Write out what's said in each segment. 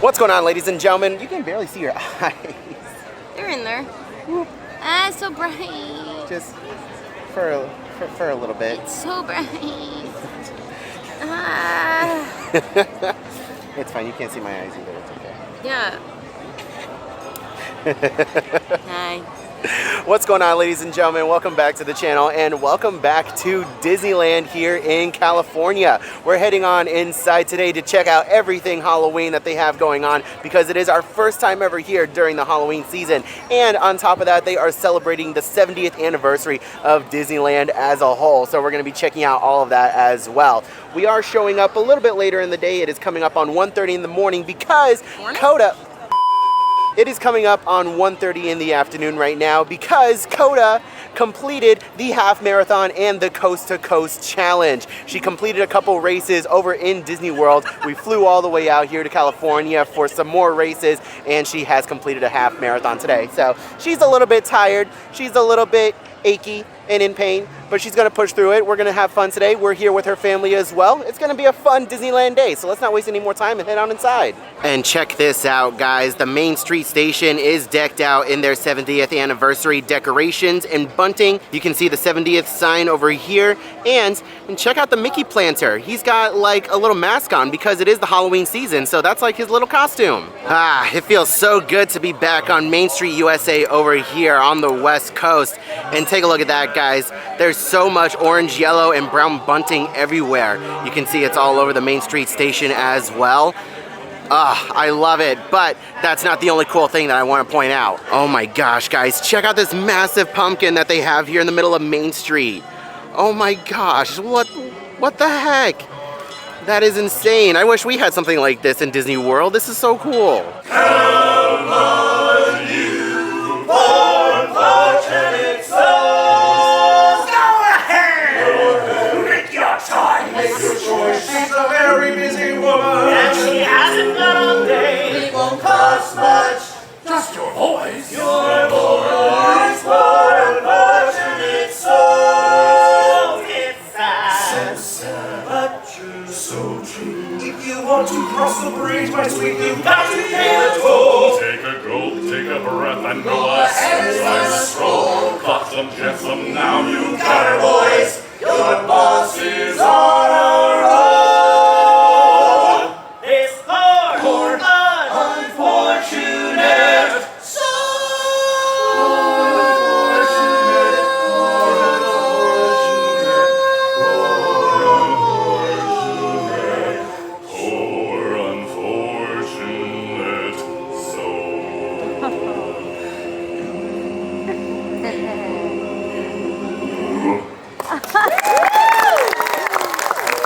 What's going on, ladies and gentlemen? You can barely see your eyes. They're in there. Ah, it's so bright. Just for a little bit. It's so bright. Ah. It's fine. You can't see my eyes either. It's okay. Yeah. Hi. What's going on, ladies and gentlemen? Welcome back to the channel and welcome back to Disneyland here in California. We're heading on inside today to check out everything Halloween that they have going on because it is our first time ever here during the Halloween season. And on top of that, they are celebrating the 70th anniversary of Disneyland as a whole. So we're going to be checking out all of that as well. We are showing up a little bit later in the day. It is coming up on 1:30 in the morning because Coda... It is coming up on 1:30 in the afternoon right now because Coda completed the half marathon and the coast to coast challenge. She completed a couple races over in Disney World. We flew all the way out here to California for some more races and she has completed a half marathon today. So she's a little bit tired. She's a little bit achy and in pain, but she's gonna push through it. We're gonna have fun today. We're here with her family as well. It's gonna be a fun Disneyland day, so let's not waste any more time and head on inside. And check this out, guys. The Main Street station is decked out in their 70th anniversary decorations and bunting. You can see the 70th sign over here, and check out the Mickey planter. He's got like a little mask on because it is the Halloween season, so that's like his little costume. Ah, it feels so good to be back on Main Street, USA over here on the West Coast. And take a look at that, guys. There's so much orange, yellow, and brown bunting everywhere. You can see it's all over the Main Street station as well. I love it, but that's not the only cool thing that I want to point out. Oh my gosh, guys, check out this massive pumpkin that they have here in the middle of Main Street. Oh my gosh, what the heck? That is insane. I wish we had something like this in Disney World. This is so cool. Come on, you poor unfortunate souls. Go ahead! Make your choice. Make your choice. She's a very busy woman. And she hasn't got all day. It won't cost much. Just your voice. Your voice, poor unfortunate souls. It's sad. So sad, but true. So true. If you want to cross the bridge, my sweet, you've got to pay the toll. Take a gulp, take a breath, and go ahead and stroll. Buxom, gentlemen, now you've got her voice. Your boss is on a roll. This poor unfortunate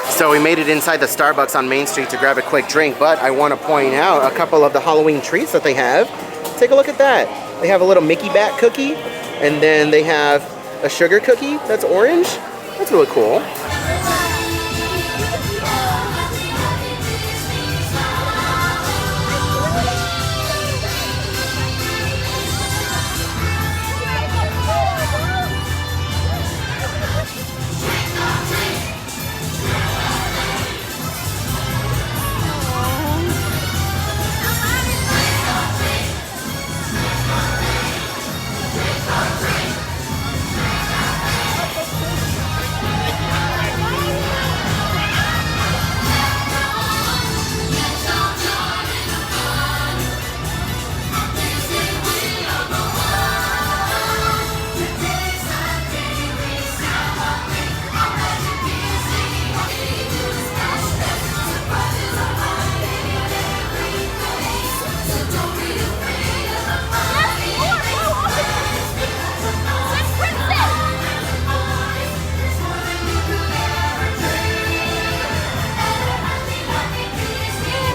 So we made it inside the Starbucks on Main Street to grab a quick drink, but I want to point out a couple of the Halloween treats that they have. Take a look at that. They have a little Mickey Bat cookie, and then they have a sugar cookie that's orange. That's really cool.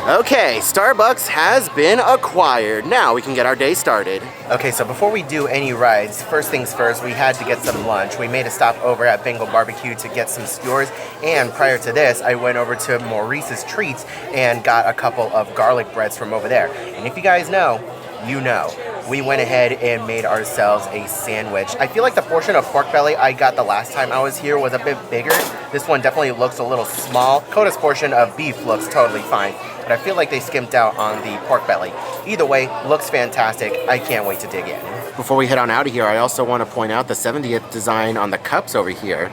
Okay, Starbucks has been acquired. Now we can get our day started. Okay, so before we do any rides, first things first, we had to get some lunch. We made a stop over at Bengal Barbecue to get some skewers, and prior to this, I went over to Maurice's Treats and got a couple of garlic breads from over there. And if you guys know, you know. we went ahead and made ourselves a sandwich. I feel like the portion of pork belly I got the last time I was here was a bit bigger. This one definitely looks a little small. Coda's portion of beef looks totally fine, but I feel like they skimped out on the pork belly. Either way, looks fantastic. I can't wait to dig in. Before we head on out of here, I also want to point out the 70th design on the cups over here.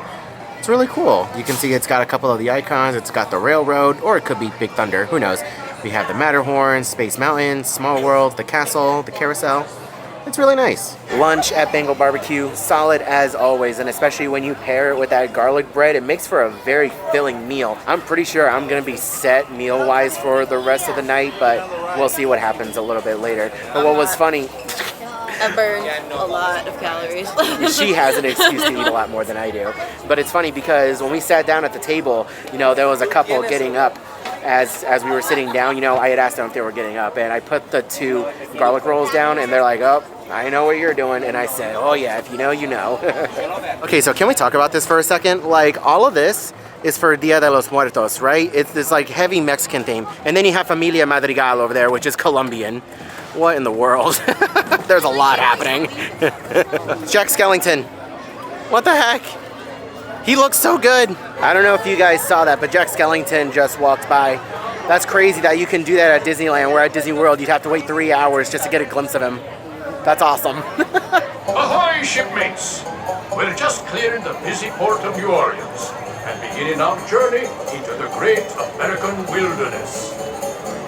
It's really cool. You can see it's got a couple of the icons. It's got the railroad, or it could be Big Thunder, who knows. We have the Matterhorn, Space Mountain, Small World, the castle, the carousel. It's really nice. Lunch at Bengal Barbecue, solid as always, and especially when you pair it with that garlic bread, it makes for a very filling meal. I'm pretty sure I'm gonna be set meal-wise for the rest of the night, but we'll see what happens a little bit later. But what was funny, I burned a lot of calories. she has an excuse to eat a lot more than I do. But it's funny because when we sat down at the table, you know, there was a couple getting up as we were sitting down. You know, I had asked them if they were getting up, and I put the 2 garlic rolls down, and they're like, oh, I know what you're doing. And I said, oh yeah, if you know, you know. Okay, so can we talk about this for a second? Like, all of this is for Dia de los Muertos, right? It's this like heavy Mexican theme. And then you have Familia Madrigal over there, which is Colombian. What in the world? There's a lot happening. Jack Skellington. What the heck? He looks so good. I don't know if you guys saw that, but Jack Skellington just walked by. That's crazy that you can do that at Disneyland, where at Disney World you'd have to wait 3 hours just to get a glimpse of him. That's awesome. Ahoy, shipmates! We're just clearing the busy port of New Orleans and beginning our journey into the great American wilderness.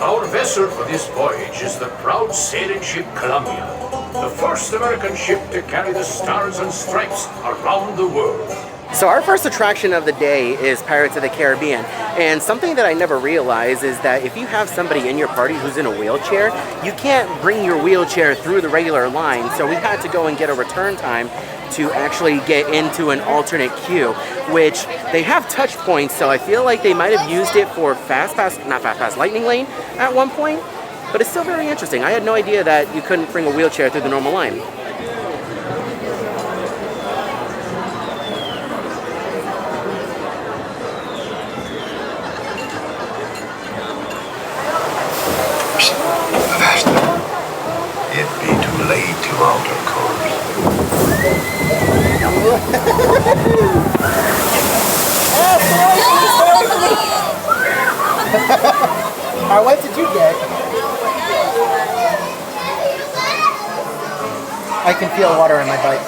Our vessel for this voyage is the proud sailing ship Columbia, the first American ship to carry the stars and stripes around the world. So our first attraction of the day is Pirates of the Caribbean, and something that I never realized is that if you have somebody in your party who's in a wheelchair, you can't bring your wheelchair through the regular line, so we had to go and get a return time to actually get into an alternate queue, which they have touch points, so I feel like they might have used it for Lightning Lane at one point, but it's still very interesting. I had no idea that you couldn't bring a wheelchair through the normal line. It'd be too late to alter course. What did you get? I can feel water in my butt.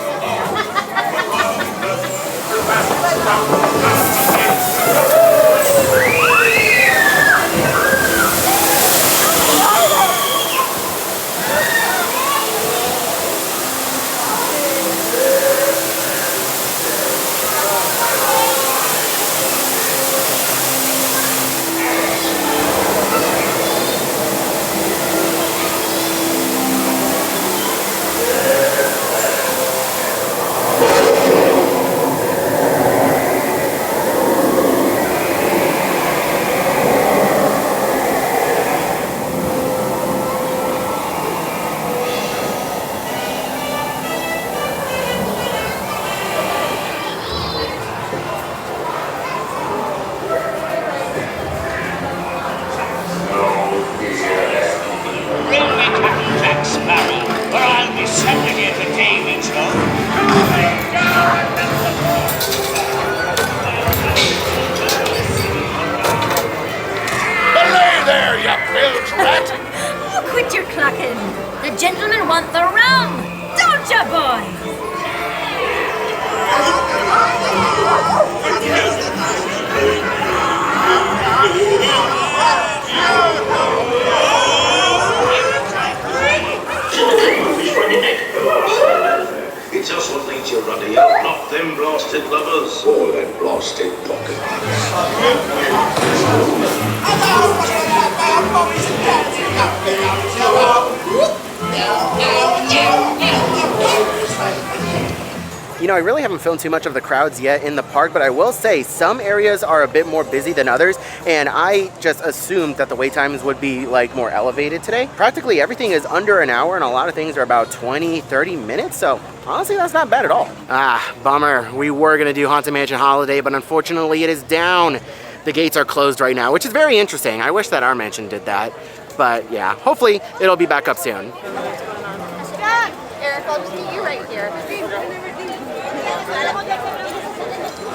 Quit your clucking. The gentlemen want the rum. Don't ya, boys? It's us what leads you, Ruddy, not them blasted lovers. Or them blasted pocket. You know, I really haven't filmed too much of the crowds yet in the park, but I will say some areas are a bit more busy than others, and I just assumed that the wait times would be like more elevated today. Practically everything is under an hour, and a lot of things are about 20-30 minutes, so honestly that's not bad at all. Bummer. We were gonna do Haunted Mansion Holiday, but unfortunately it is down. The gates are closed right now, which is very interesting. I wish that our mansion did that, but yeah, hopefully it'll be back up soon. I'll just meet you right here.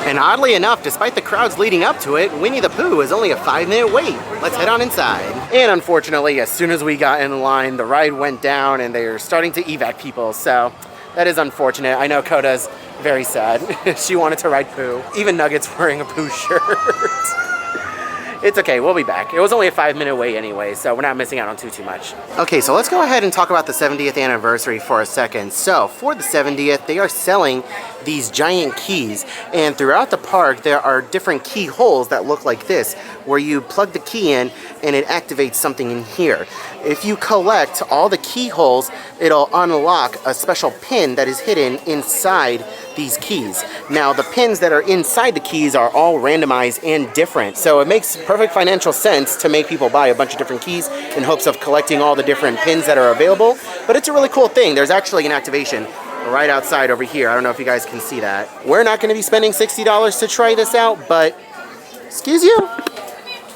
And oddly enough, despite the crowds leading up to it, Winnie the Pooh is only a 5-minute wait. Let's head on inside. And unfortunately, as soon as we got in line, the ride went down and they're starting to evac people. So that is unfortunate. I know Coda's very sad. She wanted to ride Pooh. Even Nugget's wearing a Pooh shirt. It's okay, we'll be back. It was only a 5-minute wait anyway, so we're not missing out on too much. Okay, so let's go ahead and talk about the 70th anniversary for a second. So for the 70th, they are selling these giant keys, and throughout the park there are different key holes that look like this, where you plug the key in and it activates something in here. If you collect all the keyholes, it'll unlock a special pin that is hidden inside these keys. Now, the pins that are inside the keys are all randomized and different, so it makes perfect financial sense to make people buy a bunch of different keys in hopes of collecting all the different pins that are available. But it's a really cool thing. There's actually an activation right outside over here. I don't know if you guys can see that. We're not going to be spending $60 to try this out, but excuse you?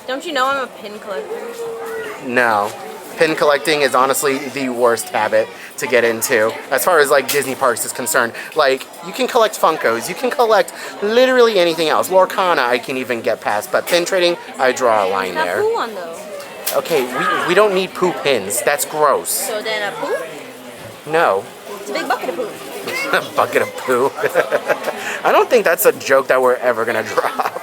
Don't you know I'm a pin collector? No. Pin collecting is honestly the worst habit to get into as far as like Disney parks is concerned. Like, you can collect Funkos, you can collect literally anything else. Lorcana I can even get past, but pin trading, I draw a line there. Pooh one though. Okay, we don't need Pooh pins. That's gross. So then a Pooh? No. It's a big bucket of Pooh. A bucket of Pooh. I don't think that's a joke that we're ever gonna drop.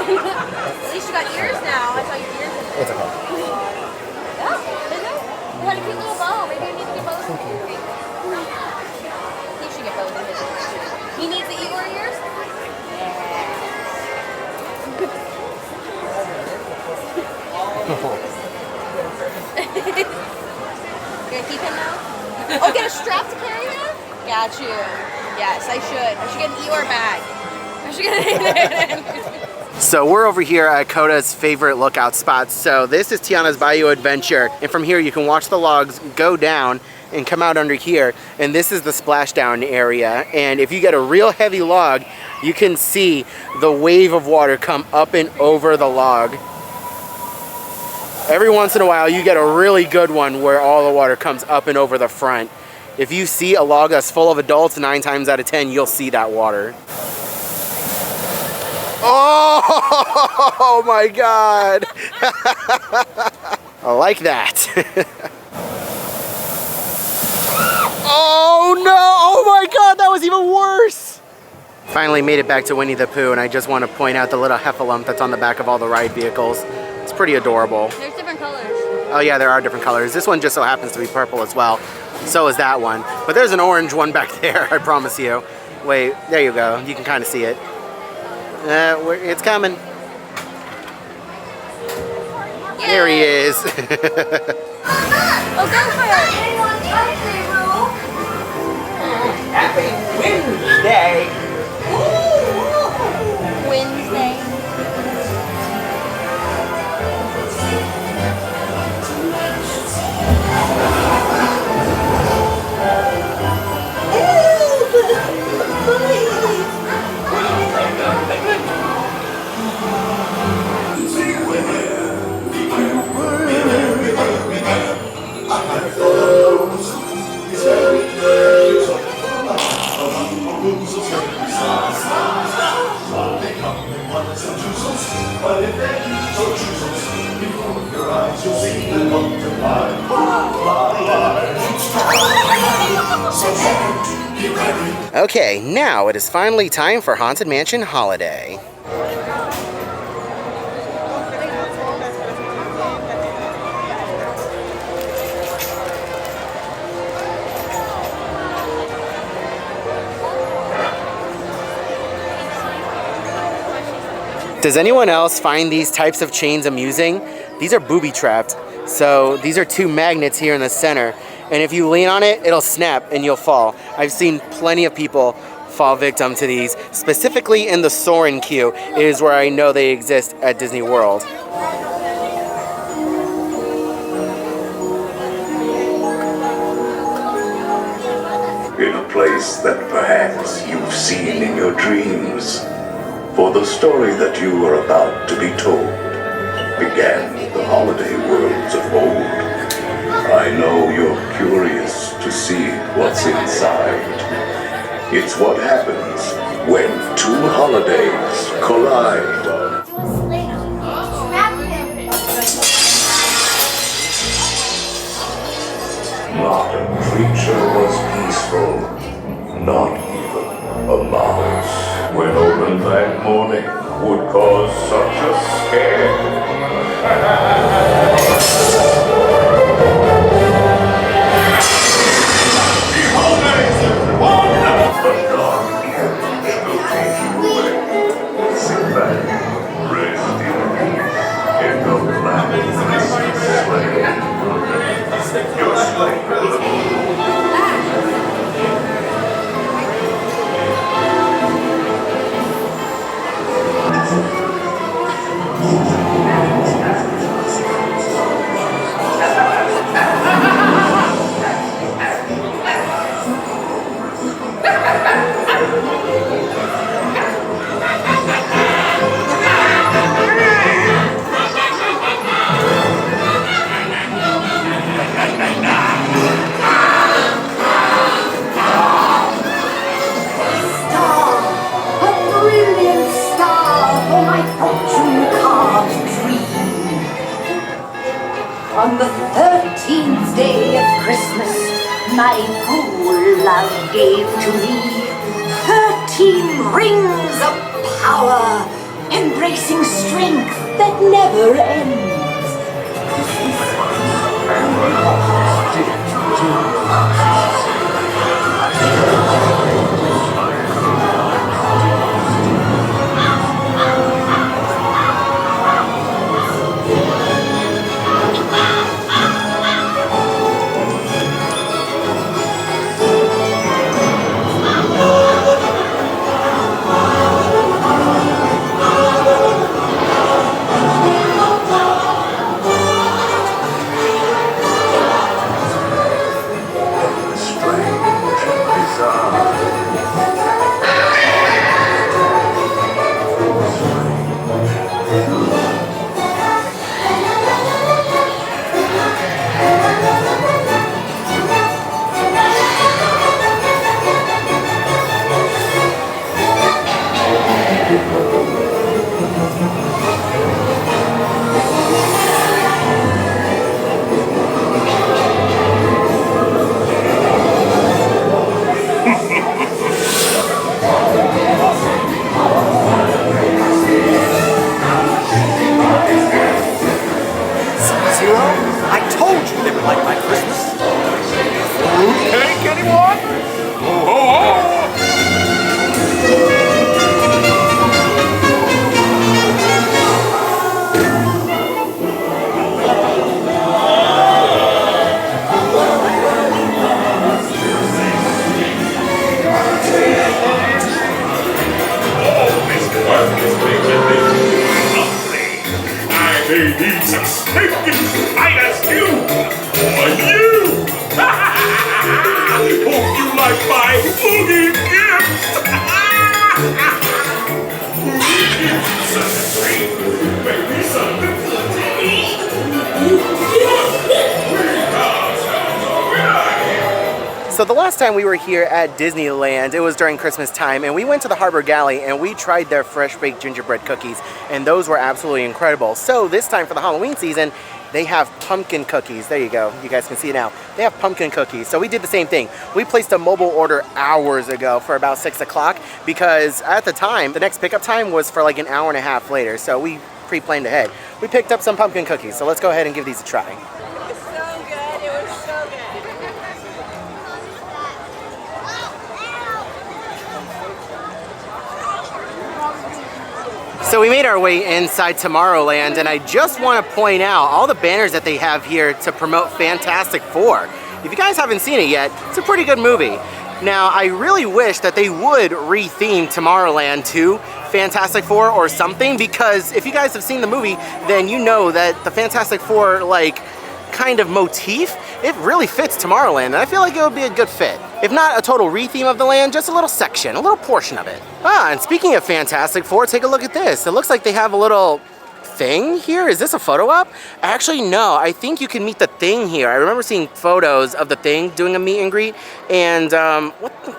At least you got ears now. I saw your ears. It's okay. Oh, is it? You had a cute little bow. Maybe you need to get bows. He should get bows in his ears. He needs the Igor ears? Gonna keep him now? Oh, get a strap to carry him? Got you. Yes, I should. I should get an Eeyore bag. I should get it. So we're over here at Coda's favorite lookout spot. So this is Tiana's Bayou Adventure. And from here you can watch the logs go down and come out under here. And this is the splashdown area. And if you get a real heavy log, you can see the wave of water come up and over the log. Every once in a while you get a really good one where all the water comes up and over the front. If you see a log that's full of adults, 9 times out of 10 you'll see that water. Oh my God. I like that. Oh no, oh my God, that was even worse. Finally made it back to Winnie the Pooh, and I just want to point out the little heffalump that's on the back of all the ride vehicles. It's pretty adorable. There's different colors. Oh yeah, there are different colors. This one just so happens to be purple as well. So is that one. But there's an orange one back there, I promise you. Wait, there you go. You can kind of see it. It's coming. Yay. There he is. Oh, go for it. Happy Wednesday. Wednesday. Okay, now it is finally time for Haunted Mansion Holiday. Does anyone else find these types of chains amusing? These are booby trapped. So these are 2 magnets here in the center. And if you lean on it, it'll snap and you'll fall. I've seen plenty of people fall victim to these, specifically in the Soarin' queue is where I know they exist at Disney World. In a place that perhaps you've seen in your dreams. For the story that you are about to be told began the holiday worlds of old. I know you're curious to see what's inside. It's what happens when two holidays collide. Not a creature was peaceful, not even a mouse. When opened that morning would cause such a scare. The dark carriage will take you away. Sit back, rest in peace, in the black Christmas sleigh. Your sleigh will On the 13th day of Christmas, my Pooh love gave to me 13 rings of power, embracing strength that never ends. So the last time we were here at Disneyland, it was during Christmas time, and we went to the Harbor Galley and we tried their fresh baked gingerbread cookies, and those were absolutely incredible. So this time for the Halloween season, they have pumpkin cookies. There you go. You guys can see it now. They have pumpkin cookies. So we did the same thing. We placed a mobile order hours ago for about 6 o'clock because at the time, the next pickup time was for like an hour and a half later. So we pre-planned ahead. We picked up some pumpkin cookies. So let's go ahead and give these a try. So we made our way inside Tomorrowland, and I just want to point out all the banners that they have here to promote Fantastic Four. If you guys haven't seen it yet, it's a pretty good movie. Now, I really wish that they would retheme Tomorrowland to Fantastic Four or something, because if you guys have seen the movie, then you know that the Fantastic Four, like, kind of motif, it really fits Tomorrowland, and I feel like it would be a good fit. If not a total retheme of the land, just a little section, a little portion of it. Ah, and speaking of Fantastic Four, take a look at this. It looks like they have a little thing here. Is this a photo op? Actually, no. I think you can meet the Thing here. I remember seeing photos of the Thing doing a meet and greet, and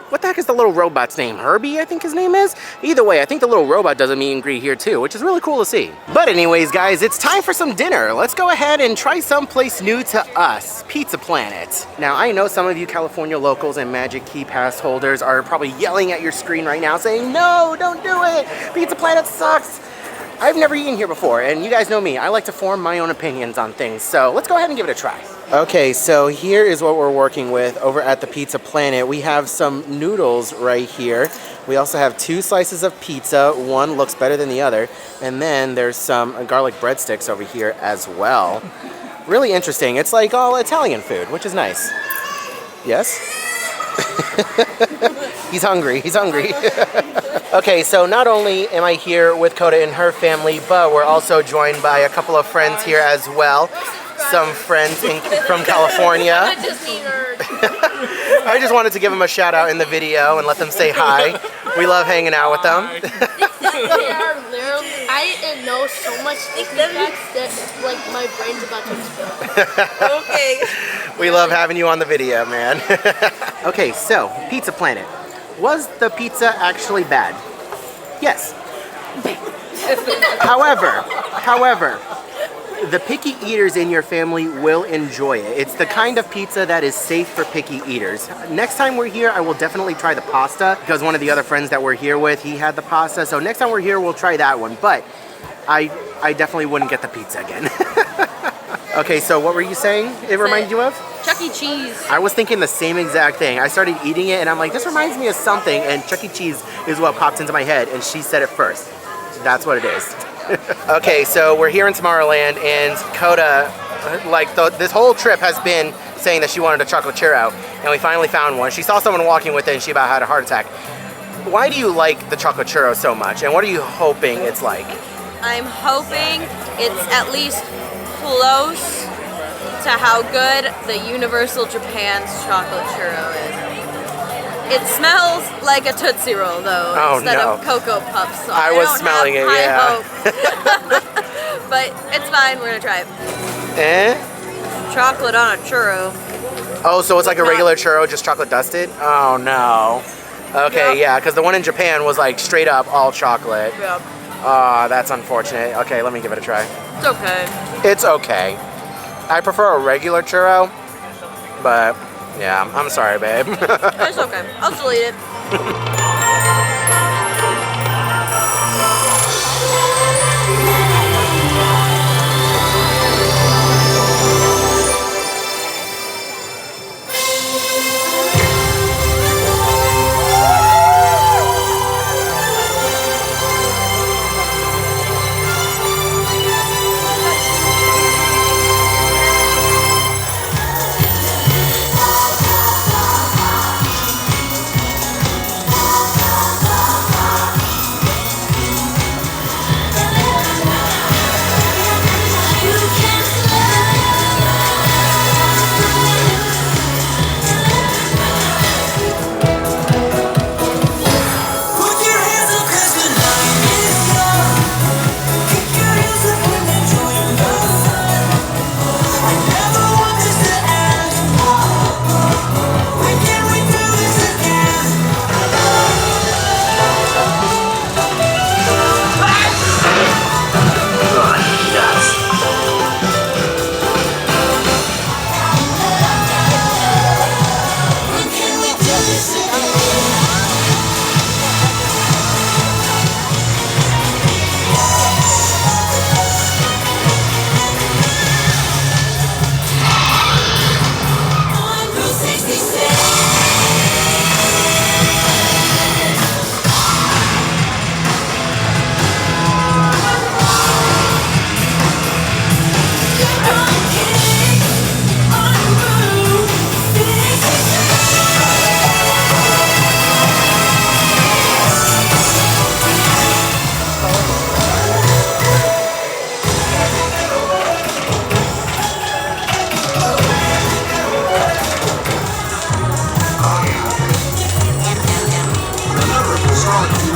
what the heck is the little robot's name? Herbie, I think his name is? Either way, I think the little robot does a meet and greet here too, which is really cool to see. But anyways, guys, it's time for some dinner. Let's go ahead and try someplace new to us, Pizza Planet. Now, I know some of you California locals and Magic Key Pass holders are probably yelling at your screen right now saying, no, don't do it. Pizza Planet sucks. I've never eaten here before, and you guys know me. I like to form my own opinions on things, so let's go ahead and give it a try. Okay, so here is what we're working with over at the Pizza Planet. We have some noodles right here. We also have 2 slices of pizza. One looks better than the other. And then there's some garlic breadsticks over here as well. Really interesting. It's like all Italian food, which is nice. Yes? He's hungry, he's hungry. Okay, so not only am I here with Coda and her family, but we're also joined by a couple of friends here as well. Some friends from California. I just wanted to give them a shout out in the video and let them say hi. We love hanging out with them. They are literally, I know so much facts that like my brain's about to explode. Okay. We love having you on the video, man. Okay, so Pizza Planet. Was the pizza actually bad? Yes. However, the picky eaters in your family will enjoy it. It's the kind of pizza that is safe for picky eaters. Next time we're here, I will definitely try the pasta, because one of the other friends that we're here with, he had the pasta. So next time we're here, we'll try that one. But I definitely wouldn't get the pizza again. Okay, so what were you saying it reminded you of? Chuck E. Cheese. I was thinking the same exact thing. I started eating it and I'm like, this reminds me of something, and Chuck E. Cheese is what popped into my head, and she said it first. That's what it is. Okay, so we're here in Tomorrowland, and Coda, this whole trip has been saying that she wanted a chocolate churro, and we finally found one. She saw someone walking with it and she about had a heart attack. Why do you like the chocolate churro so much, and what are you hoping it's like? I'm hoping it's at least close to how good the Universal Japan's chocolate churro is. It smells like a Tootsie Roll though, instead of Cocoa Puffs. So I was smelling it, yeah. But it's fine, we're gonna try it. Eh? Chocolate on a churro. Oh, so it's like a regular churro, just chocolate dusted? Oh no. Okay, yeah, because the one in Japan was like straight up all chocolate. Yeah. Oh, that's unfortunate. Okay, let me give it a try. It's okay. It's okay. I prefer a regular churro, but yeah, I'm sorry, babe. It's okay. I'll still eat it.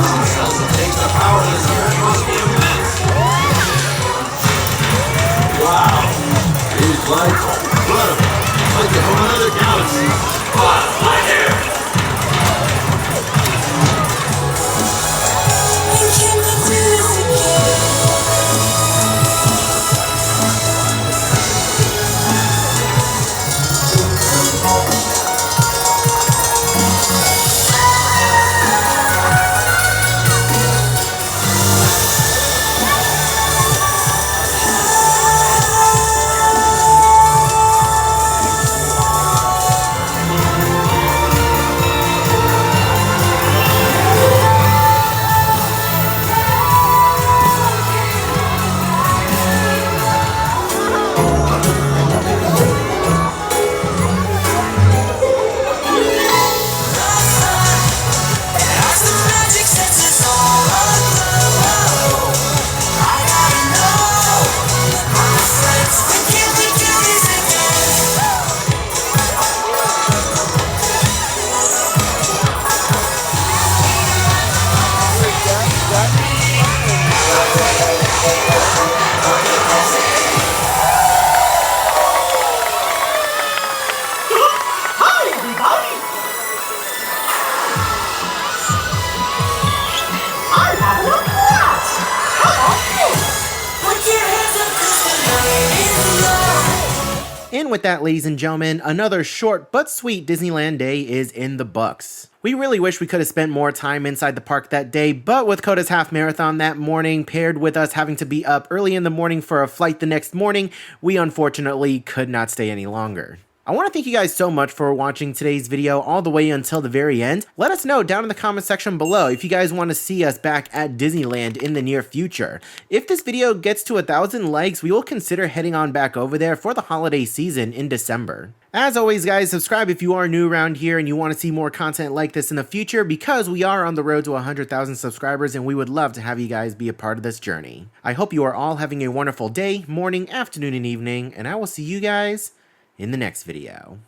Take the power of the spirit must be immense. Wow. It's like incredible. It's like you're from another galaxy. What? Right here. And with that, ladies and gentlemen, another short but sweet Disneyland day is in the books. We really wish we could have spent more time inside the park that day, but with Coda's half marathon that morning, paired with us having to be up early in the morning for a flight the next morning, we unfortunately could not stay any longer. I want to thank you guys so much for watching today's video all the way until the very end. Let us know down in the comment section below if you guys want to see us back at Disneyland in the near future. If this video gets to 1,000 likes, we will consider heading on back over there for the holiday season in December. As always guys, subscribe if you are new around here and you want to see more content like this in the future, because we are on the road to 100,000 subscribers and we would love to have you guys be a part of this journey. I hope you are all having a wonderful day, morning, afternoon, and evening, and I will see you guys in the next video.